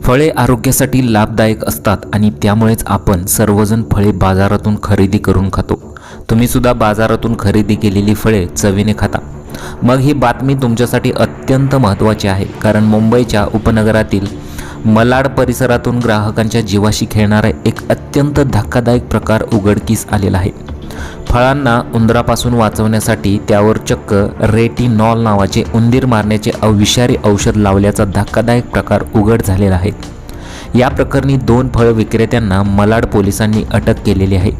फळे आरोग्यासाठी लाभदायक असतात आणि त्यामुळेच आपण सर्वजण फळे बाजारातून खरेदी करून खातो। तुम्ही सुद्धा बाजारातून खरेदी केलेली फळे चवीने खाता। मग ही बातमी तुमच्यासाठी अत्यंत महत्त्वाची आहे, कारण मुंबईच्या उपनगरातील मलाड परिसरातून ग्राहकांच्या जीवाशी खेळणारा एक अत्यंत धक्कादायक प्रकार उघडकीस आलेला आहे। फळांना उंदरापासून वाचवण्यासाठी त्यावर चक्क रेटिनॉल नावाचे उंदीर मारण्याचे विषारी औषध लावल्याचा धक्कादायक प्रकार उघड झालेला आहे। या प्रकरणी 2 फळ विक्रेत्यांना मलाड पोलिसांनी अटक केलेली आहे।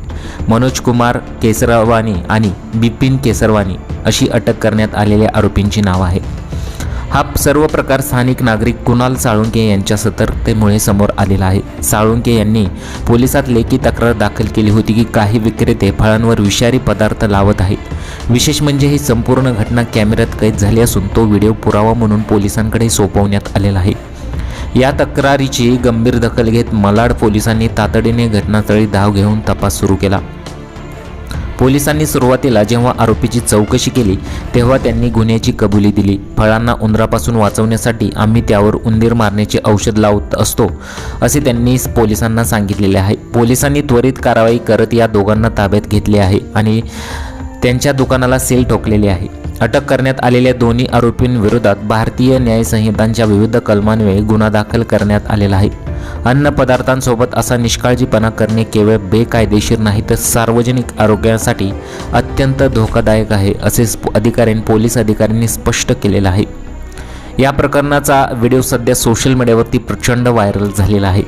मनोज कुमार केसरवानी आणि बिपिन केसरवानी अशी अटक करण्यात आलेल्या आरोपींची नावं आहेत। हा सर्व प्रकार स्थानिक नागरिक कुणाल साळुंके यांच्या सतर्कतेमुळे समोर आलेला आहे। साळुंके यांनी पोलिसात लेखी तक्रार दाखल केली होती की काही विक्रेते फळांवर विषारी पदार्थ लावत आहेत। विशेष म्हणजे ही संपूर्ण घटना कॅमेऱ्यात कैद झाली असून तो व्हिडिओ पुरावा म्हणून पोलिसांकडे सोपवण्यात आलेला आहे। या तक्रारीची गंभीर दखल घेत मलाड पोलिसांनी तातडीने घटनास्थळी धाव घेऊन तपास सुरू केला। पोलिसांनी सुरुवातीला जेव्हा आरोपीची चौकशी केली तेव्हा त्यांनी गुन्ह्याची कबुली दिली। फळांना उंदरापासून वाचवण्यासाठी आम्ही त्यावर उंदीर मारण्याचे औषध लावत असतो असे त्यांनी पोलिसांना सांगितलेले आहे। पोलिसांनी त्वरित कारवाई करत या दोघांना ताब्यात घेतले आहे आणि त्यांच्या दुकानाला सील ठोकलेले आहे। अटक करण्यात आलेल्या दोन्ही आरोपींविरोधात भारतीय न्याय संहितांच्या विविध कलमान्वये गुन्हा दाखल करण्यात आलेला आहे। अन्न पदार्थांसोबत असा निष्काळजीपणा करणे केवळ बेकायदेशीर नाही तर सार्वजनिक आरोग्यासाठी अत्यंत धोकादायक आहे, असे पोलीस अधिकाऱ्यांनी स्पष्ट केलेलं आहे। या प्रकरणाचा व्हिडिओ सध्या सोशल मीडियावरती प्रचंड व्हायरल झालेला आहे।